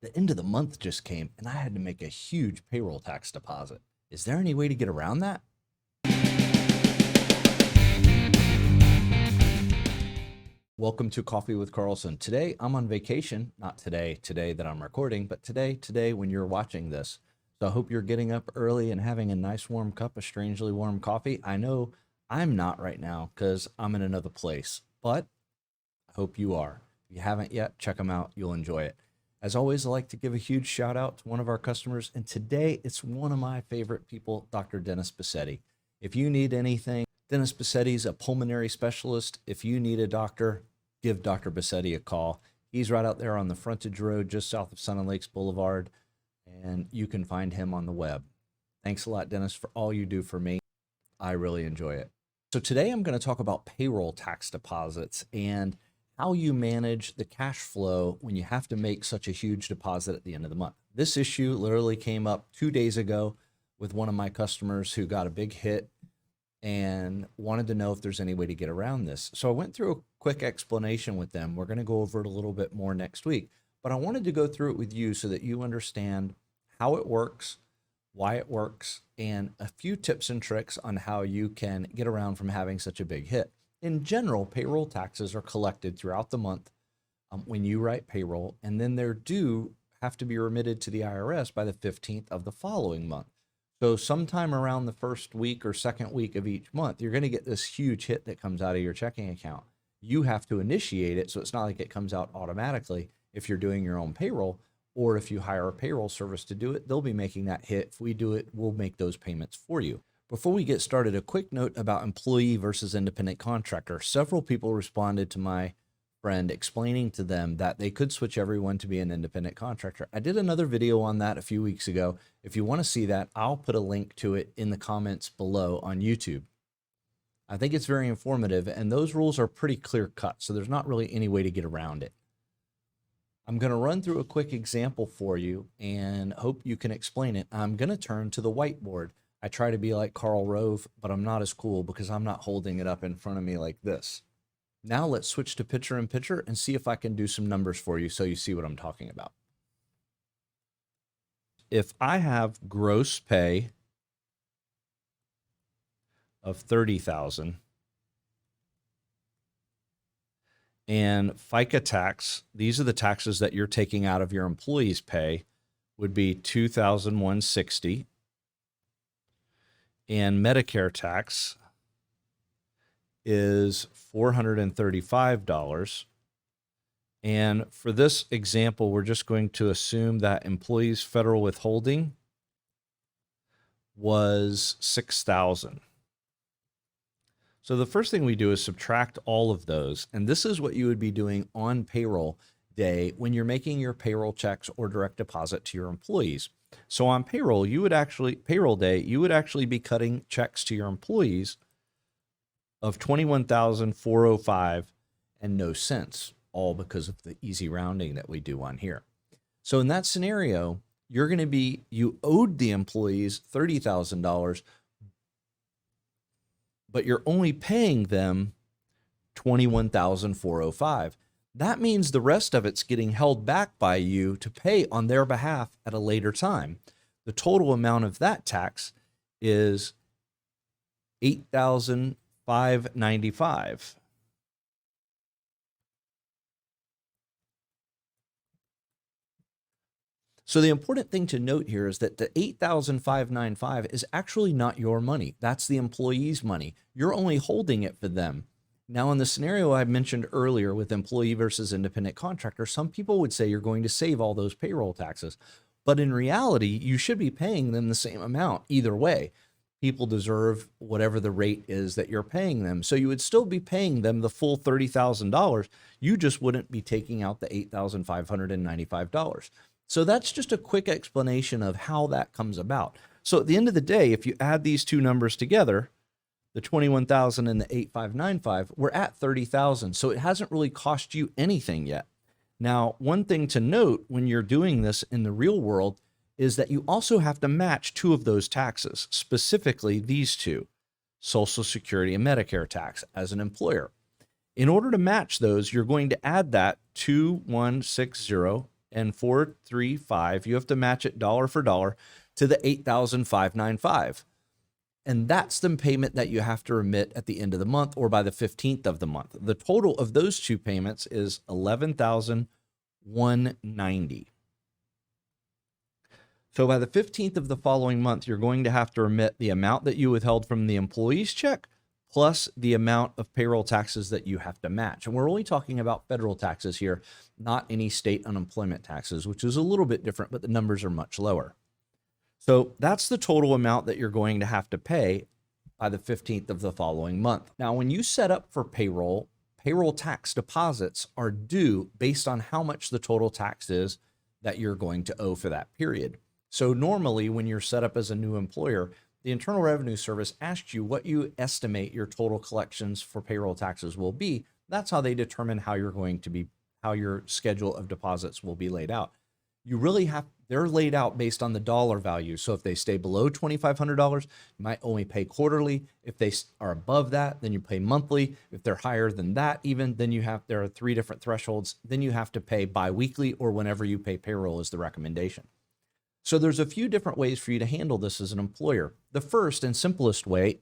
The end of the month just came and I had to make a huge payroll tax deposit. Is there any way to get around that? Welcome to Coffee with Carlson. Today I'm on vacation, not today that I'm recording, but today when you're watching this. So I hope you're getting up early and having a nice warm cup of strangely warm coffee. I know I'm not right now because I'm in another place, but I hope you are. If you haven't yet, check them out. You'll enjoy it. As always, I like to give a huge shout out to one of our customers, and today it's one of my favorite people, Dr. Dennis Bassetti. If you need anything, Dennis Bassetti is a pulmonary specialist. If you need a doctor, give Dr. Bassetti a call. He's right out there on the frontage road just south of Sun and Lakes Boulevard, and you can find him on the web. Thanks a lot, Dennis, for all you do for me. I really enjoy it. So today I'm going to talk about payroll tax deposits and how you manage the cash flow when you have to make such a huge deposit at the end of the month. This issue literally came up 2 days ago with one of my customers who got a big hit and wanted to know if there's any way to get around this. So I went through a quick explanation with them. We're going to go over it a little bit more next week, but I wanted to go through it with you so that you understand how it works, why it works, and a few tips and tricks on how you can get around from having such a big hit. In general, payroll taxes are collected throughout the month when you write payroll, and then they're due have to be remitted to the IRS by the 15th of the following month. So sometime around the first week or second week of each month, you're going to get this huge hit that comes out of your checking account. You have to initiate it, so it's not like it comes out automatically if you're doing your own payroll, or if you hire a payroll service to do it, they'll be making that hit. If we do it, we'll make those payments for you. Before we get started, a quick note about employee versus independent contractor. Several people responded to my friend explaining to them that they could switch everyone to be an independent contractor. I did another video on that a few weeks ago. If you want to see that, I'll put a link to it in the comments below on YouTube. I think it's very informative, and those rules are pretty clear cut, so there's not really any way to get around it. I'm going to run through a quick example for you and hope you can explain it. I'm going to turn to the whiteboard. I try to be like Karl Rove, but I'm not as cool because I'm not holding it up in front of me like this. Now let's switch to picture in picture and see if I can do some numbers for you so you see what I'm talking about. If I have gross pay of $30,000 and FICA tax, these are the taxes that you're taking out of your employee's pay, would be $2,160. And Medicare tax is $435. And for this example, we're just going to assume that employees' federal withholding was $6,000. So the first thing we do is subtract all of those. And this is what you would be doing on payroll day when you're making your payroll checks or direct deposit to your employees. So on payroll day, you would actually be cutting checks to your employees of $21,405 and no cents, all because of the easy rounding that we do on here. So in that scenario, you owed the employees $30,000, but you're only paying them $21,405. That means the rest of it's getting held back by you to pay on their behalf at a later time. The total amount of that tax is $8,595. So the important thing to note here is that the $8,595 is actually not your money. That's the employee's money. You're only holding it for them. Now, in the scenario I mentioned earlier with employee versus independent contractor, some people would say you're going to save all those payroll taxes. But in reality, you should be paying them the same amount either way. People deserve whatever the rate is that you're paying them. So you would still be paying them the full $30,000. You just wouldn't be taking out the $8,595. So that's just a quick explanation of how that comes about. So at the end of the day, if you add these two numbers together, the 21,000 and the 8,595, we're at 30,000. So it hasn't really cost you anything yet. Now, one thing to note when you're doing this in the real world is that you also have to match two of those taxes, specifically these two, Social Security and Medicare tax as an employer. In order to match those, you're going to add that 2160 and 435. You have to match it dollar for dollar to the 8,595. And that's the payment that you have to remit at the end of the month or by the 15th of the month. The total of those two payments is $11,190. So by the 15th of the following month, you're going to have to remit the amount that you withheld from the employee's check plus the amount of payroll taxes that you have to match. And we're only talking about federal taxes here, not any state unemployment taxes, which is a little bit different, but the numbers are much lower. So that's the total amount that you're going to have to pay by the 15th of the following month. Now, when you set up for payroll tax deposits are due based on how much the total tax is that you're going to owe for that period. So normally when you're set up as a new employer, the Internal Revenue Service asks you what you estimate your total collections for payroll taxes will be. That's how they determine how your schedule of deposits will be laid out. They're laid out based on the dollar value. So if they stay below $2,500, you might only pay quarterly. If they are above that, then you pay monthly. If they're higher than that, even then there are 3 different thresholds. Then you have to pay biweekly or whenever you pay payroll is the recommendation. So there's a few different ways for you to handle this as an employer. The first and simplest way,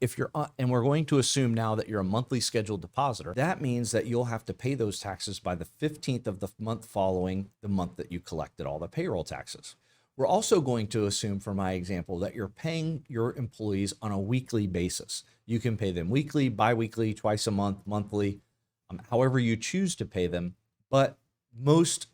and we're going to assume now that you're a monthly scheduled depositor, that means that you'll have to pay those taxes by the 15th of the month following the month that you collected all the payroll taxes. We're also going to assume, for my example, that you're paying your employees on a weekly basis. You can pay them weekly, biweekly, twice a month, monthly, however you choose to pay them. But most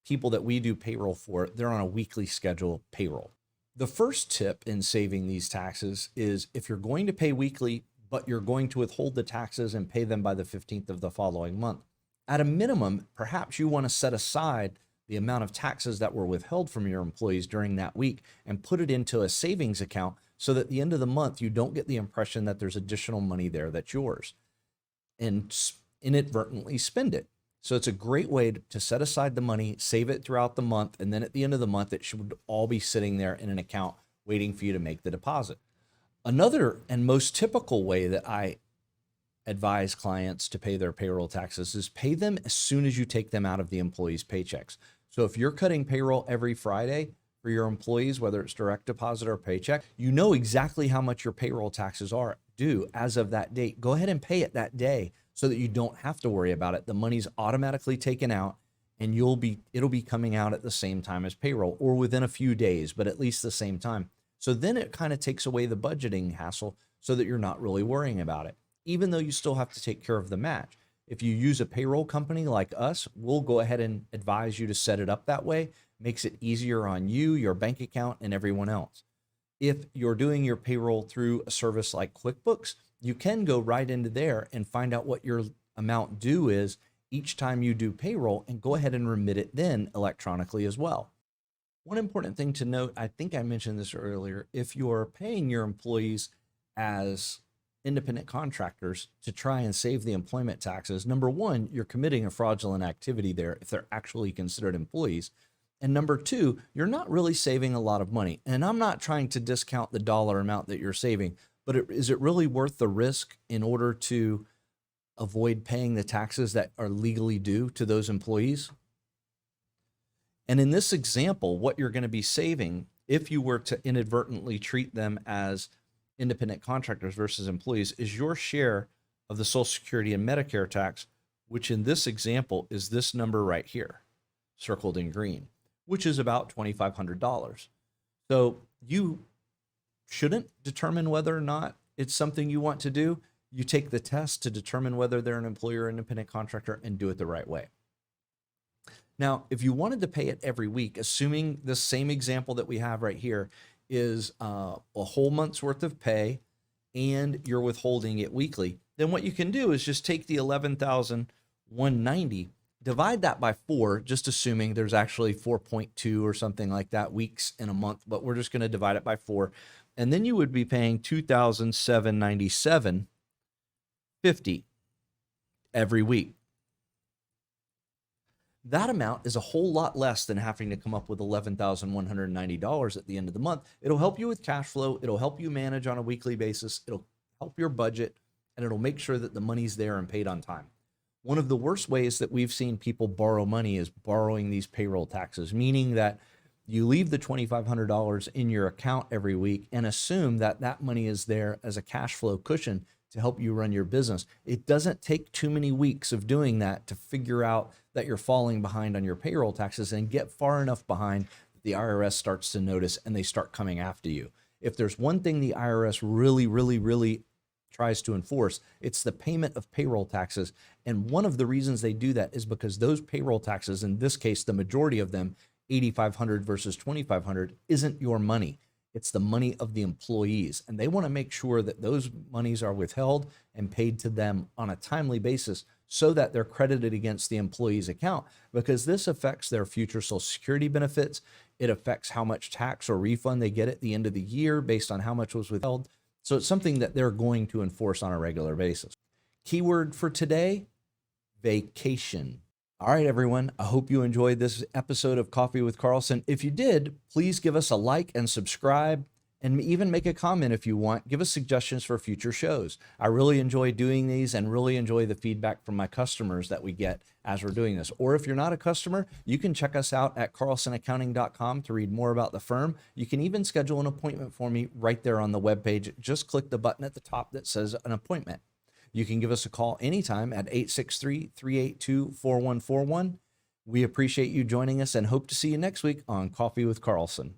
people that we do payroll for, they're on a weekly schedule payroll. The first tip in saving these taxes is if you're going to pay weekly, but you're going to withhold the taxes and pay them by the 15th of the following month. At a minimum, perhaps you want to set aside the amount of taxes that were withheld from your employees during that week and put it into a savings account so that at the end of the month, you don't get the impression that there's additional money there that's yours and inadvertently spend it. So it's a great way to set aside the money, save it throughout the month, and then at the end of the month, it should all be sitting there in an account waiting for you to make the deposit. Another and most typical way that I advise clients to pay their payroll taxes is pay them as soon as you take them out of the employees' paychecks. So if you're cutting payroll every Friday for your employees, whether it's direct deposit or paycheck, you know exactly how much your payroll taxes are due as of that date. Go ahead and pay it that day, so that you don't have to worry about it. The money's automatically taken out and it'll be coming out at the same time as payroll or within a few days, but at least the same time. So then it kind of takes away the budgeting hassle so that you're not really worrying about it, even though you still have to take care of the match. If you use a payroll company like us, we'll go ahead and advise you to set it up that way. Makes it easier on you, your bank account, and everyone else. If you're doing your payroll through a service like QuickBooks, you can go right into there and find out what your amount due is each time you do payroll and go ahead and remit it then electronically as well. One important thing to note, I think I mentioned this earlier, if you're paying your employees as independent contractors to try and save the employment taxes, number one, you're committing a fraudulent activity there if they're actually considered employees. And number two, you're not really saving a lot of money. And I'm not trying to discount the dollar amount that you're saving, but is it really worth the risk in order to avoid paying the taxes that are legally due to those employees? And in this example, what you're going to be saving if you were to inadvertently treat them as independent contractors versus employees is your share of the Social Security and Medicare tax, which in this example is this number right here, circled in green, which is about $2,500. So you shouldn't determine whether or not it's something you want to do. You take the test to determine whether they're an employer or independent contractor and do it the right way. Now, if you wanted to pay it every week, assuming the same example that we have right here is a whole month's worth of pay and you're withholding it weekly, then what you can do is just take the $11,190, divide that by 4, just assuming there's actually 4.2 or something like that weeks in a month, but we're just going to divide it by 4. And then you would be paying $2,797.50 every week. That amount is a whole lot less than having to come up with $11,190 at the end of the month. It'll help you with cash flow. It'll help you manage on a weekly basis. It'll help your budget, and it'll make sure that the money's there and paid on time. One of the worst ways that we've seen people borrow money is borrowing these payroll taxes, meaning that you leave the $2,500 in your account every week and assume that that money is there as a cash flow cushion to help you run your business. It doesn't take too many weeks of doing that to figure out that you're falling behind on your payroll taxes and get far enough behind that the IRS starts to notice and they start coming after you. If there's one thing the IRS really tries to enforce, it's the payment of payroll taxes. And one of the reasons they do that is because those payroll taxes, in this case, the majority of them, 8,500 versus 2,500, isn't your money. It's the money of the employees. And they want to make sure that those monies are withheld and paid to them on a timely basis so that they're credited against the employee's account, because this affects their future Social Security benefits. It affects how much tax or refund they get at the end of the year based on how much was withheld. So it's something that they're going to enforce on a regular basis. Keyword for today, vacation. All right, everyone. I hope you enjoyed this episode of Coffee with Carlson. If you did, please give us a like and subscribe, and even make a comment if you want. Give us suggestions for future shows. I really enjoy doing these and really enjoy the feedback from my customers that we get as we're doing this. Or if you're not a customer, you can check us out at carlsonaccounting.com to read more about the firm. You can even schedule an appointment for me right there on the webpage. Just click the button at the top that says an appointment. You can give us a call anytime at 863-382-4141. We appreciate you joining us and hope to see you next week on Coffee with Carlson.